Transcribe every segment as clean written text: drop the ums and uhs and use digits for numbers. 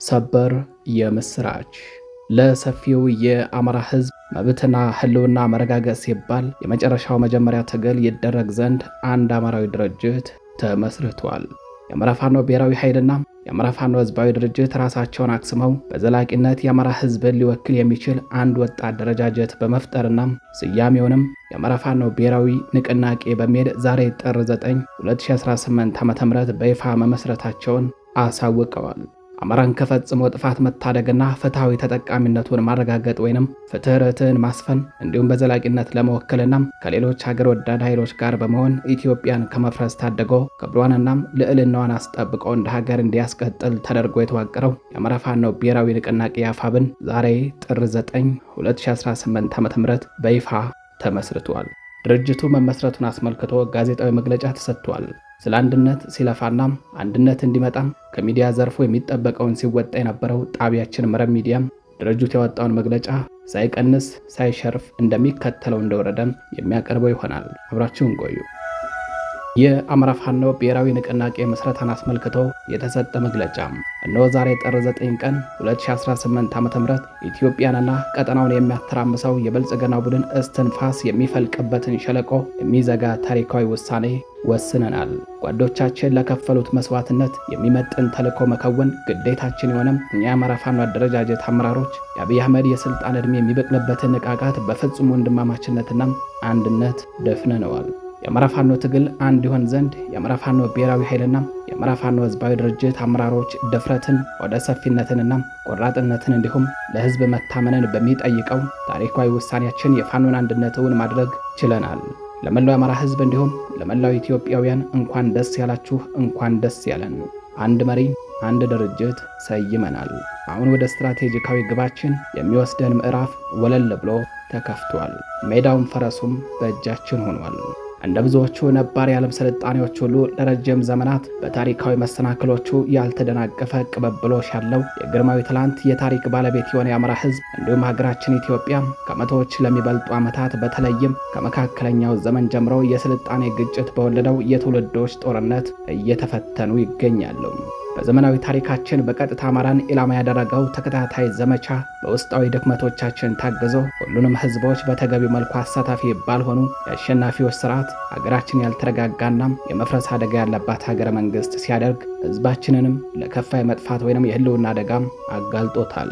ሰበር የምስራች! ለሰፊው የአማራ ሕዝብ መብትና ህልውና መረጋገጥ ሲባል የመጨረሻው መጀመሪያ ትግል ይደረግ ዘንድ አንድ አማራዊ ድርጅት ተመስርቷል። የአማራ ፋኖ ብሔራዊ ኃይልና የአማራ ፋኖ ህዝባዊ ድርጅት ራሳቸውን አክስመው በዘላቂነት የአማራ ሕዝብን ሊወክል የሚችል አንድ ወጥ አደረጃጀት በመፍጠርና ስያሜውንም የአማራ ፋኖ ብሔራዊ ንቅናቄ በሚል ዛሬ ጥር 9 2018 ዓ.ም በይፋ መመስረታቸውን አሳውቀዋል። አማራን ከፈጽሞ ጥፋት መታደግና ፍትሐዊ ተጠቃሚነቱን ማረጋገጥ ወይንም ፍትህ ርትዕን ማስፈን እንዲሁም በዘላቂነት ለመወከልና ከሌሎች ሀገር ወዳድ ኃይሎች ጋር በመሆን ኢትዮጵያን ከመፍረስ ታድጎ ክብሯንና ልዕልናዋን አስጠብቆ እንደ ሀገር እንዲያስቀጥል ተደርጎ የተዋቀረው የአማራ ፋኖ ብሔራዊ ንቅናቄ አፋብን ዛሬ ጥር 9 2018 ዓ.ም በይፋ ተመስርቷል። ድርጅቱ መመስረቱን አስመልክቶ ጋዜጣዊ መግለጫ ተሰጥቷል። ስለ አንድነት ሲለፋና አንድነት እንዲመጣም ከሚዲያ ዘርፉ የሚጠበቀውን ሲወጣ የነበረው ጣቢያችን መረብ ሚዲያም ድርጅቱ ያወጣውን መግለጫ ሳይቀንስ ሳይሸርፍ እንደሚከተለው እንደወረደም የሚያቀርበው ይሆናል። አብራችሁን ቆዩ። የአማራ ፋኖ ብሔራዊ ንቅናቄ ምስረታን አስመልክቶ የተሰጠ መግለጫ እነሆ ዛሬ ጥር 9 ቀን 2018 ዓ.ም ኢትዮጵያንና ቀጠናውን የሚያተራምሰው የብልጽግና ቡድን እስትንፋስ የሚፈልቅበትን ሸለቆ የሚዘጋ ታሪካዊ ውሳኔ ወስነናል። ጓዶቻችን ለከፈሉት መስዋዕትነት የሚመጥን ተልዕኮ መከወን ግዴታችን የሆነም እኛ የአማራ ፋኖ አደረጃጀት አመራሮች የአብይ አህመድ የስልጣን ዕድሜ የሚበቅልበትን ንቃቃት በፍጹም ወንድማማችነትና አንድነት ደፍነነዋል። የአማራ ፋኖ ትግል አንድ ይሆን ዘንድ የአማራ ፋኖ ብሔራዊ ኃይልና የአማራ ፋኖ ህዝባዊ ድርጅት አመራሮች ድፍረትን፣ ወደ ሰፊነትንና ቆራጥነትን እንዲሁም ለህዝብ መታመንን በሚጠይቀው ታሪካዊ ውሳኔያችን የፋኖን አንድነት እውን ማድረግ ችለናል። ለመላው የአማራ ህዝብ እንዲሁም ለመላው ኢትዮጵያውያን እንኳን ደስ ያላችሁ፣ እንኳን ደስ ያለን። አንድ መሪ፣ አንድ ድርጅት ሰይመናል። አሁን ወደ ስትራቴጂካዊ ግባችን የሚወስደን ምዕራፍ ወለል ብሎ ተከፍቷል። ሜዳውም ፈረሱም በእጃችን ሆኗል። እንደ ብዙዎቹ ነባር የዓለም ስልጣኔዎች ሁሉ ለረጅም ዘመናት በታሪካዊ መሰናክሎቹ ያልተደናቀፈ ቅብብሎሽ ያለው የግርማዊ ትላንት የታሪክ ባለቤት የሆነ የአማራ ህዝብ እንዲሁም ሀገራችን ኢትዮጵያ ከመቶዎች ለሚበልጡ ዓመታት በተለይም ከመካከለኛው ዘመን ጀምሮ የስልጣኔ ግጭት በወለደው የትውልዶች ጦርነት እየተፈተኑ ይገኛሉ። በዘመናዊ ታሪካችን በቀጥታ አማራን ኢላማ ያደረገው ተከታታይ ዘመቻ በውስጣዊ ድክመቶቻችን ታግዞ ሁሉንም ህዝቦች በተገቢው መልኩ አሳታፊ ባልሆኑ የአሸናፊዎች ስርዓት ሀገራችን ያልተረጋጋና የመፍረስ አደጋ ያለባት ሀገረ መንግስት ሲያደርግ ህዝባችንንም ለከፋ የመጥፋት ወይንም የህልውና አደጋም አጋልጦታል።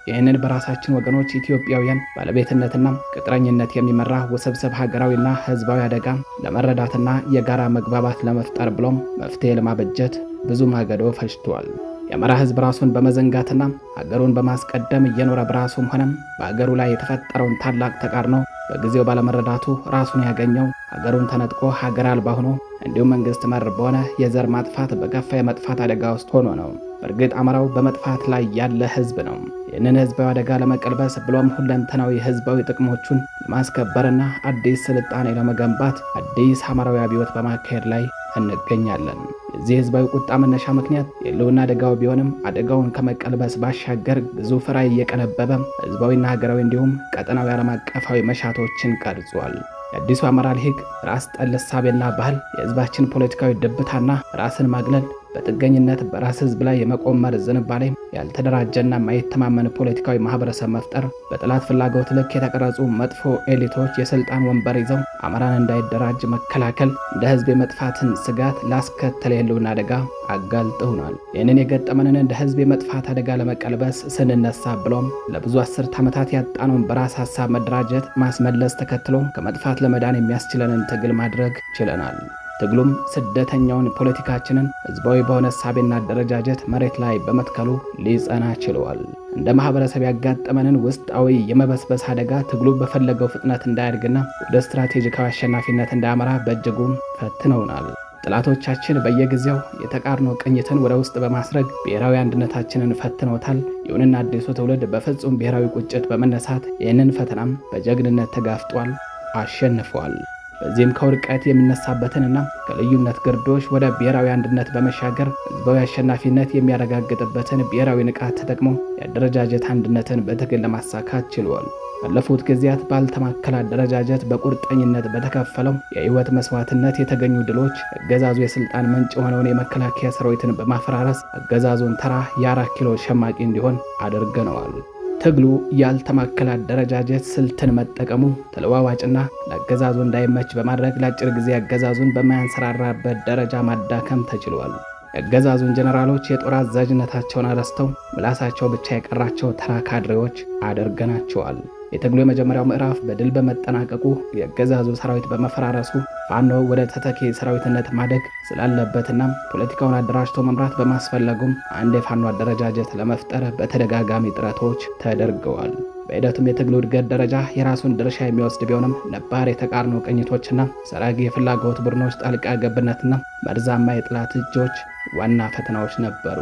ይህንን በራሳችን ወገኖች ኢትዮጵያውያን ባለቤትነትና ቅጥረኝነት የሚመራ ውስብስብ ሀገራዊና ህዝባዊ አደጋ ለመረዳትና የጋራ መግባባት ለመፍጠር ብሎም መፍትሄ ለማበጀት ብዙ ማገዶ ፈጅቷል። የአማራ ህዝብ ራሱን በመዘንጋትና ሀገሩን በማስቀደም እየኖረ በራሱም ሆነም በሀገሩ ላይ የተፈጠረውን ታላቅ ተቃርኖ በጊዜው ባለመረዳቱ ራሱን ያገኘው ሀገሩን ተነጥቆ ሀገር አልባ ሆኖ እንዲሁም መንግስት መር በሆነ የዘር ማጥፋት በከፋ የመጥፋት አደጋ ውስጥ ሆኖ ነው። በእርግጥ አማራው በመጥፋት ላይ ያለ ህዝብ ነው። ይህንን ህዝባዊ አደጋ ለመቀልበስ ብሎም ሁለንተናዊ ህዝባዊ ጥቅሞቹን ለማስከበርና አዲስ ስልጣኔ ለመገንባት አዲስ አማራዊ አብዮት በማካሄድ ላይ እንገኛለን። የዚህ ህዝባዊ ቁጣ መነሻ ምክንያት የህልውና አደጋው ቢሆንም አደጋውን ከመቀልበስ ባሻገር ግዙፍ ራዕይ እየቀነበበ ህዝባዊና ሀገራዊ እንዲሁም ቀጠናዊ ዓለም አቀፋዊ መሻቶችን ቀርጿል። የአዲሱ አማራ ልሂቅ ራስ ጠል እሳቤና ባህል የህዝባችን ፖለቲካዊ ድብታና ራስን ማግለል በጥገኝነት በራስ ህዝብ ላይ የመቆመር ዝንባሌ ያልተደራጀና የማይተማመን ፖለቲካዊ ማህበረሰብ መፍጠር በጠላት ፍላጎት ልክ የተቀረጹ መጥፎ ኤሊቶች የስልጣን ወንበር ይዘው አማራን እንዳይደራጅ መከላከል እንደ ህዝብ የመጥፋትን ስጋት ላስከተለ የህልውና አደጋ አጋልጠውናል። ይህንን የገጠመንን እንደ ህዝብ የመጥፋት አደጋ ለመቀልበስ ስንነሳ ብሎም ለብዙ አስርት ዓመታት ያጣነውን በራስ ሀሳብ መደራጀት ማስመለስ ተከትሎ ከመጥፋት ለመዳን የሚያስችለንን ትግል ማድረግ ችለናል። ትግሉም ስደተኛውን ፖለቲካችንን ህዝባዊ በሆነ እሳቤና አደረጃጀት መሬት ላይ በመትከሉ ሊጸና ችለዋል። እንደ ማህበረሰብ ያጋጠመንን ውስጣዊ የመበስበስ አደጋ ትግሉ በፈለገው ፍጥነት እንዳያድግና ወደ ስትራቴጂካዊ አሸናፊነት እንዳያመራ በእጅጉም ፈትነውናል። ጥላቶቻችን በየጊዜው የተቃርኖ ቅኝትን ወደ ውስጥ በማስረግ ብሔራዊ አንድነታችንን ፈትነውታል። ይሁንና አዲሱ ትውልድ በፍጹም ብሔራዊ ቁጭት በመነሳት ይህንን ፈተናም በጀግንነት ተጋፍጧል፣ አሸንፏል። በዚህም ከውድቀት የሚነሳበትንና ከልዩነት ግርዶሽ ወደ ብሔራዊ አንድነት በመሻገር ህዝባዊ አሸናፊነት የሚያረጋግጥበትን ብሔራዊ ንቃት ተጠቅሞ የአደረጃጀት አንድነትን በትግል ለማሳካት ችሏል። ባለፉት ጊዜያት ባልተማከለ አደረጃጀት በቁርጠኝነት በተከፈለው የህይወት መስዋዕትነት የተገኙ ድሎች አገዛዙ የስልጣን ምንጭ የሆነውን የመከላከያ ሰራዊትን በማፈራረስ አገዛዙን ተራ የ4 ኪሎ ሸማቂ እንዲሆን አድርገነዋል። ትግሉ ያልተማከለ አደረጃጀት ስልትን መጠቀሙ ተለዋዋጭና ለአገዛዙ እንዳይመች በማድረግ ለአጭር ጊዜ አገዛዙን በማያንሰራራበት ደረጃ ማዳከም ተችሏል። የአገዛዙን ጀነራሎች የጦር አዛዥነታቸውን አረስተው ምላሳቸው ብቻ የቀራቸው ተራ ካድሬዎች አድርገናቸዋል። የትግሉ የመጀመሪያው ምዕራፍ በድል በመጠናቀቁ የአገዛዙ ሰራዊት በመፈራረሱ ፋኖ ወደ ተተኪ ሰራዊትነት ማደግ ስላለበትና ፖለቲካውን አደራጅቶ መምራት በማስፈለጉም አንድ የፋኖ አደረጃጀት ለመፍጠር በተደጋጋሚ ጥረቶች ተደርገዋል። በሂደቱም የትግሉ እድገት ደረጃ የራሱን ድርሻ የሚወስድ ቢሆንም ነባር የተቃርኖ ቅኝቶችና ሰራጊ የፍላጎት ቡድኖች ጣልቃ ገብነትና መርዛማ የጥላት እጆች ዋና ፈተናዎች ነበሩ።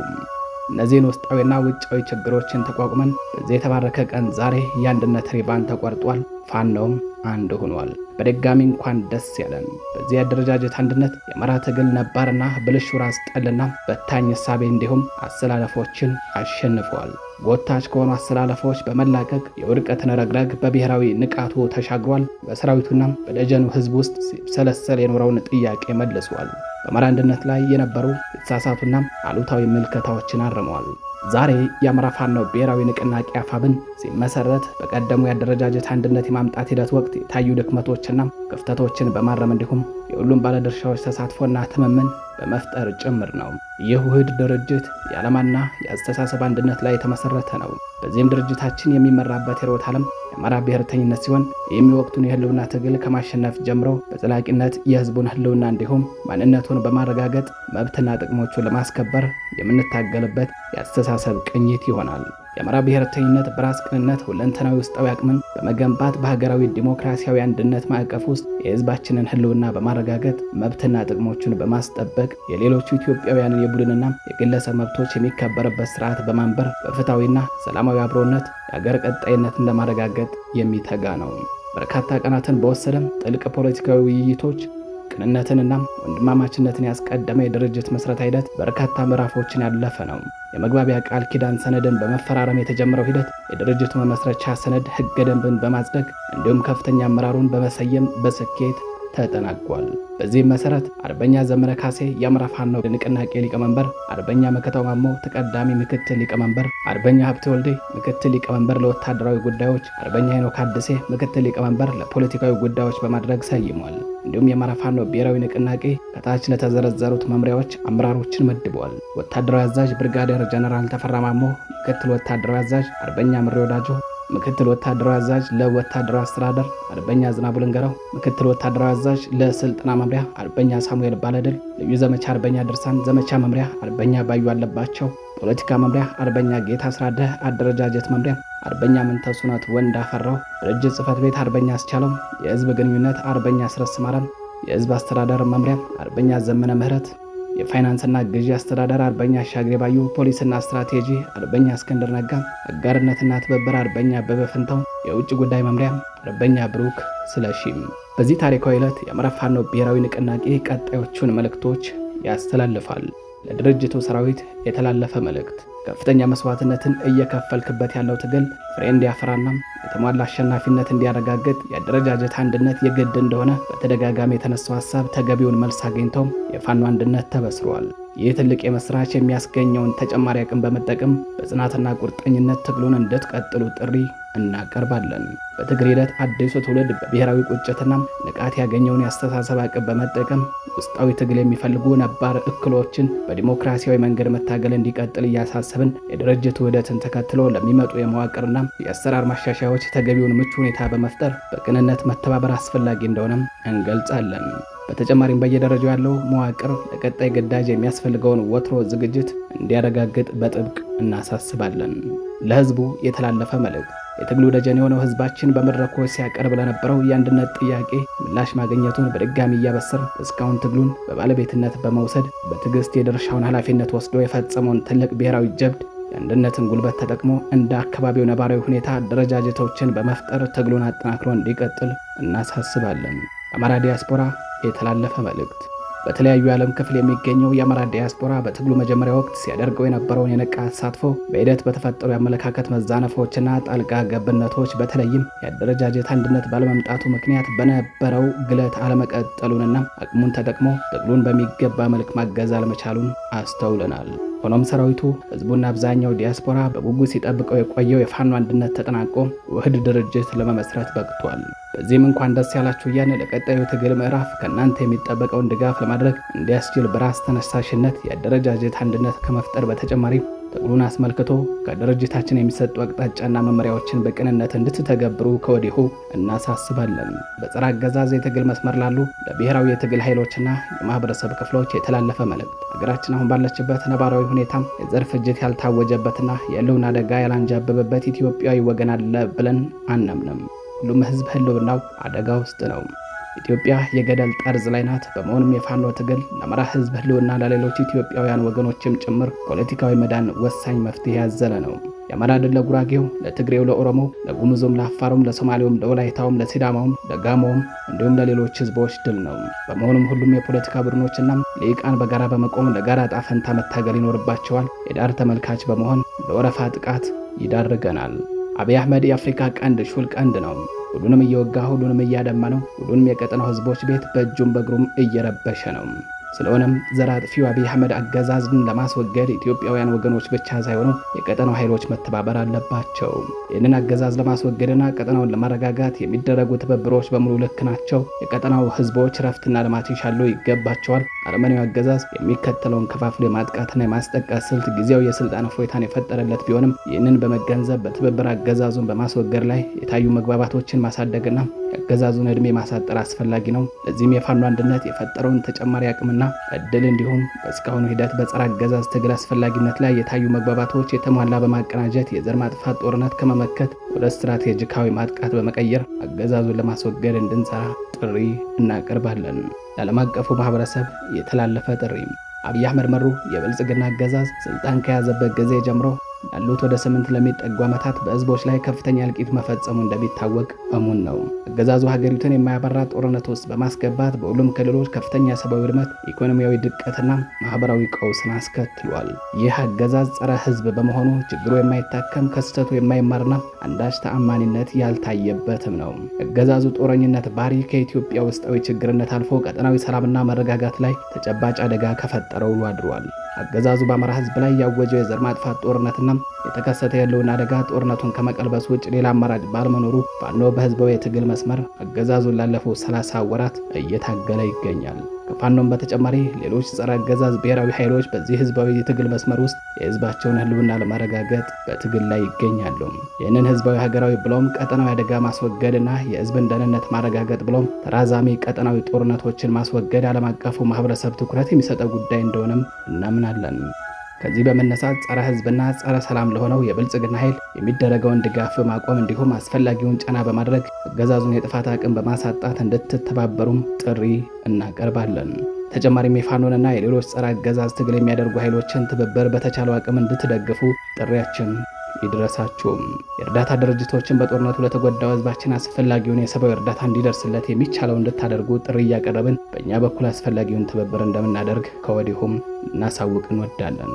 እነዚህን ውስጣዊና ውጫዊ ችግሮችን ተቋቁመን በዚህ የተባረከ ቀን ዛሬ የአንድነት ሪባን ተቆርጧል። ፋኖም አንድ ሆኗል። በድጋሚ እንኳን ደስ ያለን። በዚህ የአደረጃጀት አንድነት የአማራ ትግል ነባርና ብልሹ ራስ ጠልና በታኝ እሳቤ እንዲሁም አሰላለፎችን አሸንፈዋል። ጎታች ከሆኑ አሰላለፎች በመላቀቅ የውድቀትን ረግረግ በብሔራዊ ንቃቱ ተሻግሯል። በሰራዊቱና በደጀኑ ህዝብ ውስጥ ሲሰለሰል የኖረውን ጥያቄ መልሷል። በአማራ አንድነት ላይ የነበሩ የተሳሳቱና አሉታዊ ምልከታዎችን አርመዋል። ዛሬ የአማራ ፋኖ ብሔራዊ ንቅናቄ አፋብን ሲመሰረት በቀደሙ የአደረጃጀት አንድነት የማምጣት ሂደት ወቅት የታዩ ድክመቶችና ክፍተቶችን በማረም እንዲሁም የሁሉም ባለድርሻዎች ተሳትፎና ትምምን በመፍጠር ጭምር ነው። ይህ ውህድ ድርጅት የዓላማና የአስተሳሰብ አንድነት ላይ የተመሰረተ ነው። በዚህም ድርጅታችን የሚመራበት ርዕዮተ ዓለም የአማራ ብሔርተኝነት ሲሆን የሚወቅቱን የህልውና ትግል ከማሸነፍ ጀምሮ በዘላቂነት የህዝቡን ህልውና እንዲሁም ማንነቱን በማረጋገጥ መብትና ጥቅሞቹን ለማስከበር የምንታገልበት የአስተሳሰብ ቅኝት ይሆናል። የአማራ ብሔርተኝነት በራስ ቅንነት ሁለንተናዊ ውስጣዊ አቅምን በመገንባት በሀገራዊ ዲሞክራሲያዊ አንድነት ማዕቀፍ ውስጥ የህዝባችንን ህልውና በማረጋገጥ መብትና ጥቅሞቹን በማስጠበቅ የሌሎቹ ኢትዮጵያውያንን የቡድንና የግለሰብ መብቶች የሚከበርበት ስርዓት በማንበር በፍትሐዊና ሰላማዊ አብሮነት የሀገር ቀጣይነትን ለማረጋገጥ የሚተጋ ነው። በርካታ ቀናትን በወሰደም ጥልቅ ፖለቲካዊ ውይይቶች ቅንነትንና ወንድማማችነትን ያስቀደመ የድርጅት መስረታ ሂደት በርካታ ምዕራፎችን ያለፈ ነው። የመግባቢያ ቃል ኪዳን ሰነድን በመፈራረም የተጀመረው ሂደት የድርጅቱ መመስረቻ ሰነድ ህገ ደንብን በማጽደቅ እንዲሁም ከፍተኛ አመራሩን በመሰየም በስኬት ተጠናቋል። በዚህም መሰረት አርበኛ ዘመነ ካሴ የአማራ ፋኖ ንቅናቄ ሊቀመንበር፣ አርበኛ መከታው ማሞ ተቀዳሚ ምክትል ሊቀመንበር፣ አርበኛ ሀብቴ ወልዴ ምክትል ሊቀመንበር ለወታደራዊ ጉዳዮች፣ አርበኛ ሄኖክ አድሴ ምክትል ሊቀመንበር ለፖለቲካዊ ጉዳዮች በማድረግ ሰይሟል። እንዲሁም የአማራ ፋኖ ብሔራዊ ንቅናቄ ከታች ለተዘረዘሩት መምሪያዎች አመራሮችን መድበዋል። ወታደራዊ አዛዥ ብርጋዴር ጀነራል ተፈራ ማሞ፣ ምክትል ወታደራዊ አዛዥ አርበኛ ምሬ ወዳጆ፣ ምክትል ወታደራዊ አዛዥ ለወታደራዊ አስተዳደር አርበኛ ዝናቡ ልንገራው፣ ምክትል ወታደራዊ አዛዥ ለስልጠና መምሪያ አርበኛ ሳሙኤል ባለድል፣ ልዩ ዘመቻ አርበኛ ድርሳን ዘመቻ መምሪያ አርበኛ ባዩ አለባቸው፣ ፖለቲካ መምሪያ አርበኛ ጌታ አስራደ፣ አደረጃጀት መምሪያ አርበኛ ምንተሱነት ወንድ አፈራው፣ ድርጅት ጽህፈት ቤት አርበኛ አስቻለው፣ የህዝብ ግንኙነት አርበኛ አስረስ ማረም፣ የህዝብ አስተዳደር መምሪያ አርበኛ ዘመነ ምህረት፣ የፋይናንስና ግዢ አስተዳደር አርበኛ አሻግሬ ባዩ፣ ፖሊስና ስትራቴጂ አርበኛ እስክንድር ነጋ፣ አጋርነትና ትብብር አርበኛ አበበ ፈንታው፣ የውጭ ጉዳይ መምሪያ አርበኛ ብሩክ ስለሺም። በዚህ ታሪካዊ ዕለት የአማራ ፋኖ ብሔራዊ ንቅናቄ ቀጣዮቹን መልእክቶች ያስተላልፋል። ለድርጅቱ ሰራዊት የተላለፈ መልእክት። ከፍተኛ መስዋዕትነትን እየከፈልክበት ያለው ትግል ፍሬ እንዲያፈራና የተሟላ አሸናፊነት እንዲያረጋግጥ የአደረጃጀት አንድነት የግድ እንደሆነ በተደጋጋሚ የተነሳው ሀሳብ ተገቢውን መልስ አግኝተው የፋኖ አንድነት ተበስሯል። ይህ ትልቅ የመስራች የሚያስገኘውን ተጨማሪ አቅም በመጠቀም በጽናትና ቁርጠኝነት ትግሉን እንድትቀጥሉ ጥሪ እናቀርባለን። በትግል ሂደት አዲሱ ትውልድ በብሔራዊ ቁጭትና ንቃት ያገኘውን የአስተሳሰብ አቅም በመጠቀም ውስጣዊ ትግል የሚፈልጉ ነባር እክሎችን በዲሞክራሲያዊ መንገድ መታገል እንዲቀጥል እያሳሰብን የድርጅት ውህደትን ተከትሎ ለሚመጡ የመዋቅርና የአሰራር ማሻሻያዎች ተገቢውን ምቹ ሁኔታ በመፍጠር በቅንነት መተባበር አስፈላጊ እንደሆነም እንገልጻለን። በተጨማሪም በየደረጃው ያለው መዋቅር ለቀጣይ ግዳጅ የሚያስፈልገውን ወትሮ ዝግጅት እንዲያረጋግጥ በጥብቅ እናሳስባለን። ለህዝቡ የተላለፈ መልእክት። የትግሉ ደጀን የሆነው ህዝባችን በመድረኮች ሲያቀርብ ለነበረው የአንድነት ጥያቄ ምላሽ ማግኘቱን በድጋሚ እያበሰር እስካሁን ትግሉን በባለቤትነት በመውሰድ በትዕግስት የድርሻውን ኃላፊነት ወስዶ የፈጸመውን ትልቅ ብሔራዊ ጀብድ የአንድነትን ጉልበት ተጠቅሞ እንደ አካባቢው ነባራዊ ሁኔታ አደረጃጀቶችን በመፍጠር ትግሉን አጠናክሮ እንዲቀጥል እናሳስባለን። አማራ ዲያስፖራ የተላለፈ መልእክት። በተለያዩ የዓለም ክፍል የሚገኘው የአማራ ዲያስፖራ በትግሉ መጀመሪያ ወቅት ሲያደርገው የነበረውን የነቃ ተሳትፎ በሂደት በተፈጠሩ የአመለካከት መዛነፎችና ጣልቃ ገብነቶች በተለይም የአደረጃጀት አንድነት ባለመምጣቱ ምክንያት በነበረው ግለት አለመቀጠሉንና አቅሙን ተጠቅሞ ትግሉን በሚገባ መልክ ማገዝ አለመቻሉን አስተውለናል። ሆኖም ሰራዊቱ ህዝቡና አብዛኛው ዲያስፖራ በጉጉት ሲጠብቀው የቆየው የፋኖ አንድነት ተጠናቆ ውህድ ድርጅት ለመመስረት በቅቷል። በዚህም እንኳን ደስ ያላችሁ እያልን ለቀጣዩ ትግል ምዕራፍ ከእናንተ የሚጠበቀውን ድጋፍ ለማድረግ እንዲያስችል በራስ ተነሳሽነት የአደረጃጀት አንድነት ከመፍጠር በተጨማሪ ትግሉን አስመልክቶ ከድርጅታችን የሚሰጡ አቅጣጫና መመሪያዎችን በቅንነት እንድትተገብሩ ከወዲሁ እናሳስባለን። በጸረ አገዛዝ የትግል መስመር ላሉ ለብሔራዊ የትግል ኃይሎችና የማህበረሰብ ክፍሎች የተላለፈ መልእክት ሀገራችን አሁን ባለችበት ነባራዊ ሁኔታ የዘር ፍጅት ያልታወጀበትና የህልውና አደጋ ያላንዣበበበት ኢትዮጵያዊ ወገን አለ ብለን አናምንም። ሁሉም ህዝብ ህልውናው አደጋ ውስጥ ነው። ኢትዮጵያ የገደል ጠርዝ ላይ ናት። በመሆኑም የፋኖ ትግል ለአማራ ህዝብ ህልውና ለሌሎች ኢትዮጵያውያን ወገኖችም ጭምር ፖለቲካዊ መዳን ወሳኝ መፍትሄ ያዘለ ነው። የአማራ ድል ለጉራጌው፣ ለትግሬው፣ ለኦሮሞው፣ ለጉሙዙም፣ ለአፋሩም፣ ለሶማሌውም፣ ለወላይታውም፣ ለሲዳማውም፣ ለጋሞውም እንዲሁም ለሌሎች ህዝቦች ድል ነው። በመሆኑም ሁሉም የፖለቲካ ቡድኖችና ልሂቃን በጋራ በመቆም ለጋራ ዕጣ ፈንታ መታገል ይኖርባቸዋል። የዳር ተመልካች በመሆን ለወረፋ ጥቃት ይዳርገናል። አብይ አህመድ የአፍሪካ ቀንድ ሹል ቀንድ ነው። ሁሉንም እየወጋ ሁሉንም እያደማ ነው። ሁሉንም የቀጠናው ህዝቦች ቤት በእጁም በእግሩም እየረበሸ ነው። ስለሆነም ዘር አጥፊው አብይ አህመድ አገዛዝን ለማስወገድ ኢትዮጵያውያን ወገኖች ብቻ ሳይሆኑ የቀጠናው ኃይሎች መተባበር አለባቸው። ይህንን አገዛዝ ለማስወገድና ቀጠናውን ለማረጋጋት የሚደረጉ ትብብሮች በሙሉ ልክ ናቸው። የቀጠናው ህዝቦች ረፍትና ልማት ይሻሉ ይገባቸዋል። አረመኔው አገዛዝ የሚከተለውን ከፋፍሎ የማጥቃትና የማስጠቃት ስልት ጊዜያዊ የስልጣን እፎይታን የፈጠረለት ቢሆንም ይህንን በመገንዘብ በትብብር አገዛዙን በማስወገድ ላይ የታዩ መግባባቶችን ማሳደግና የአገዛዙን ዕድሜ ማሳጠር አስፈላጊ ነው። ለዚህም የፋኖ አንድነት የፈጠረውን ተጨማሪ አቅምና እድል እንዲሁም በእስካሁኑ ሂደት በጸረ አገዛዝ ትግል አስፈላጊነት ላይ የታዩ መግባባቶች የተሟላ በማቀናጀት የዘር ማጥፋት ጦርነት ከመመከት ወደ ስትራቴጂካዊ ማጥቃት በመቀየር አገዛዙን ለማስወገድ እንድንሰራ ጥሪ እናቀርባለን። ለዓለም አቀፉ ማህበረሰብ የተላለፈ ጥሪ። አብይ አህመድ መሩ የብልጽግና አገዛዝ ስልጣን ከያዘበት ጊዜ ጀምሮ ላሉት ወደ 8 ለሚጠጉ ዓመታት በህዝቦች ላይ ከፍተኛ እልቂት መፈጸሙ እንደሚታወቅ እሙን ነው። አገዛዙ ሀገሪቱን የማያበራ ጦርነት ውስጥ በማስገባት በሁሉም ክልሎች ከፍተኛ ሰብአዊ ውድመት፣ ኢኮኖሚያዊ ድቀትና ማህበራዊ ቀውስን አስከትሏል። ይህ አገዛዝ ጸረ ህዝብ በመሆኑ ችግሩ የማይታከም ከስህተቱ የማይማርና አንዳች ተአማኒነት ያልታየበትም ነው። አገዛዙ ጦረኝነት ባህሪ ከኢትዮጵያ ውስጣዊ ችግርነት አልፎ ቀጠናዊ ሰላምና መረጋጋት ላይ ተጨባጭ አደጋ ከፈጠረው ውሎ አድሯል። አገዛዙ በአማራ ህዝብ ላይ ያወጀው የዘር ማጥፋት ጦርነትና የተከሰተ ያለውን አደጋ ጦርነቱን ከመቀልበስ ውጭ ሌላ አማራጭ ባለመኖሩ ፋኖ በህዝባዊ የትግል መስመር አገዛዙን ላለፉት 30 ወራት እየታገለ ይገኛል። ከፋኖም በተጨማሪ ሌሎች ጸረ አገዛዝ ብሔራዊ ኃይሎች በዚህ ህዝባዊ የትግል መስመር ውስጥ የህዝባቸውን ህልውና ለማረጋገጥ በትግል ላይ ይገኛሉ። ይህንን ህዝባዊ ሀገራዊ ብሎም ቀጠናዊ አደጋ ማስወገድና የህዝብን ደህንነት ማረጋገጥ ብሎም ተራዛሚ ቀጠናዊ ጦርነቶችን ማስወገድ ዓለም አቀፉ ማህበረሰብ ትኩረት የሚሰጠው ጉዳይ እንደሆነም እናምናለን። ከዚህ በመነሳት ጸረ ህዝብና ጸረ ሰላም ለሆነው የብልጽግና ኃይል የሚደረገውን ድጋፍ በማቆም እንዲሁም አስፈላጊውን ጫና በማድረግ አገዛዙን የጥፋት አቅም በማሳጣት እንድትተባበሩም ጥሪ እናቀርባለን። ተጨማሪም የፋኖንና የሌሎች ጸረ አገዛዝ ትግል የሚያደርጉ ኃይሎችን ትብብር በተቻለው አቅም እንድትደግፉ ጥሪያችን ይድረሳችሁም። የእርዳታ ድርጅቶችን በጦርነቱ ለተጎዳው ህዝባችን አስፈላጊውን የሰብአዊ እርዳታ እንዲደርስለት የሚቻለው እንድታደርጉ ጥሪ እያቀረብን በእኛ በኩል አስፈላጊውን ትብብር እንደምናደርግ ከወዲሁም እናሳውቅ እንወዳለን።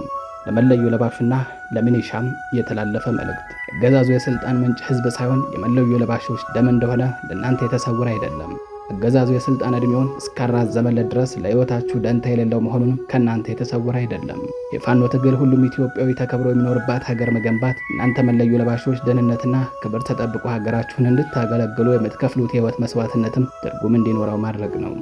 ለመለዮ ለባሹና ለሚኒሻም የተላለፈ መልእክት። አገዛዙ የስልጣን ምንጭ ህዝብ ሳይሆን የመለዮ ለባሾች ደም እንደሆነ ለእናንተ የተሰወረ አይደለም። አገዛዙ የስልጣን ዕድሜውን እስካራዘመለት ድረስ ለህይወታችሁ ደንታ የሌለው መሆኑን ከእናንተ የተሰወረ አይደለም። የፋኖ ትግል ሁሉም ኢትዮጵያዊ ተከብሮ የሚኖርባት ሀገር መገንባት፣ እናንተ መለዮ ለባሾች ደህንነትና ክብር ተጠብቆ ሀገራችሁን እንድታገለግሉ የምትከፍሉት የህይወት መስዋዕትነትም ትርጉም እንዲኖረው ማድረግ ነው።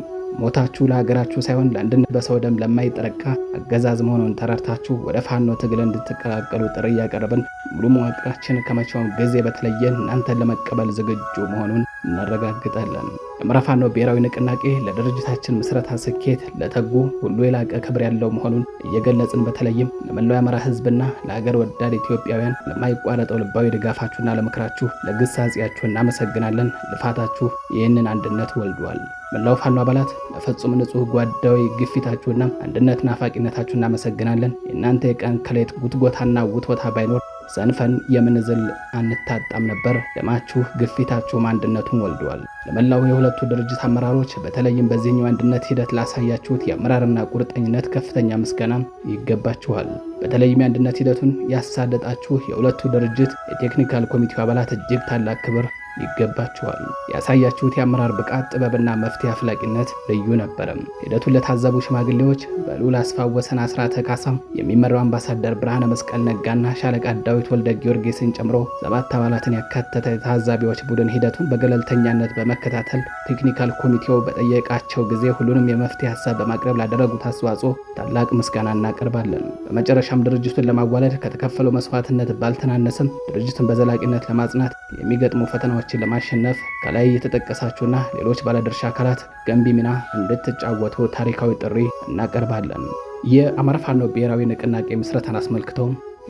ሞታችሁ ለሀገራችሁ ሳይሆን ለአንድነት በሰው ደም ለማይጠረቃ አገዛዝ መሆኑን ተረድታችሁ ወደ ፋኖ ትግል እንድትቀላቀሉ ጥሪ እያቀረብን ሙሉ መዋቅራችን ከመቼውም ጊዜ በተለየ እናንተን ለመቀበል ዝግጁ መሆኑን እናረጋግጣለን። የአማራ ፋኖ ብሔራዊ ንቅናቄ ለድርጅታችን ምስረታ ስኬት ለተጉ ሁሉ የላቀ ክብር ያለው መሆኑን እየገለጽን በተለይም ለመላው የአማራ ህዝብና ለሀገር ወዳድ ኢትዮጵያውያን ለማይቋረጠው ልባዊ ድጋፋችሁና ለምክራችሁ ለግሳጼያችሁ እናመሰግናለን። ልፋታችሁ ይህንን አንድነት ወልዷል። መላው ፋኖ አባላት ለፈጹም ንጹህ ጓዳዊ ግፊታችሁና አንድነት ናፋቂነታችሁ እናመሰግናለን። የእናንተ የቀን ከሌት ጉትጎታና ውትወታ ባይኖር ሰንፈን የምንዝል አንታጣም ነበር። ደማችሁ ግፊታችሁም አንድነቱን ወልዷል። ለመላው የሁለቱ ድርጅት አመራሮች በተለይም በዚህኛው አንድነት ሂደት ላሳያችሁት የአመራርና ቁርጠኝነት ከፍተኛ ምስጋና ይገባችኋል። በተለይም የአንድነት ሂደቱን ያሳለጣችሁ የሁለቱ ድርጅት የቴክኒካል ኮሚቴው አባላት እጅግ ታላቅ ክብር ይገባችኋል። ያሳያችሁት የአመራር ብቃት፣ ጥበብና መፍትሄ አፍላቂነት ልዩ ነበረም። ሂደቱን ለታዘቡ ሽማግሌዎች በልዑል አስፋው ወሰን አስራተ ካሳም የሚመራው አምባሳደር ብርሃነ መስቀል ነጋና ሻለቃ ዳዊት ወልደ ጊዮርጊስን ጨምሮ 7 አባላትን ያካተተ የታዛቢዎች ቡድን ሂደቱን በገለልተኛነት በመከታተል ቴክኒካል ኮሚቴው በጠየቃቸው ጊዜ ሁሉንም የመፍትሄ ሀሳብ በማቅረብ ላደረጉት አስተዋጽኦ ታላቅ ምስጋና እናቀርባለን። በመጨረሻም ድርጅቱን ለማዋለድ ከተከፈለው መስዋዕትነት ባልተናነሰም ድርጅቱን በዘላቂነት ለማጽናት የሚገጥሙ ፈተናዎችን ለማሸነፍ ከላይ የተጠቀሳችሁና ሌሎች ባለድርሻ አካላት ገንቢ ሚና እንድትጫወቱ ታሪካዊ ጥሪ እናቀርባለን። የአማራ ፋኖ ብሔራዊ ንቅናቄ ምስረታን አስመልክቶ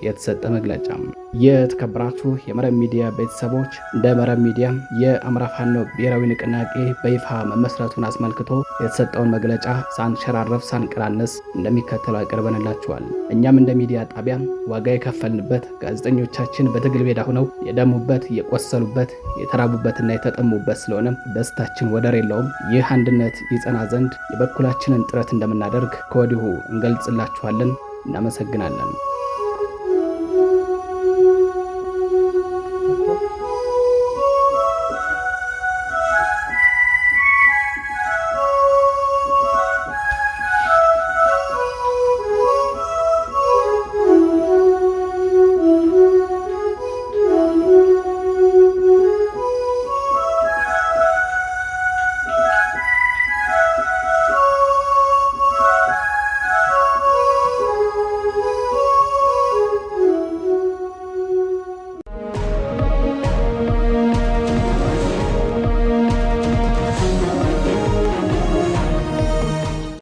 የተሰጠ መግለጫ። የተከበራችሁ የመረብ ሚዲያ ቤተሰቦች፣ እንደ መረብ ሚዲያ የአማራ ፋኖ ብሔራዊ ንቅናቄ በይፋ መመስረቱን አስመልክቶ የተሰጠውን መግለጫ ሳንሸራረፍ ሳንቀናነስ እንደሚከተለው አቅርበንላችኋል። እኛም እንደ ሚዲያ ጣቢያ ዋጋ የከፈልንበት ጋዜጠኞቻችን በትግል ሜዳ ሆነው የደሙበት፣ የቆሰሉበት፣ የተራቡበትና የተጠሙበት ስለሆነ ደስታችን ወደር የለውም። ይህ አንድነት ይጸና ዘንድ የበኩላችንን ጥረት እንደምናደርግ ከወዲሁ እንገልጽላችኋለን። እናመሰግናለን።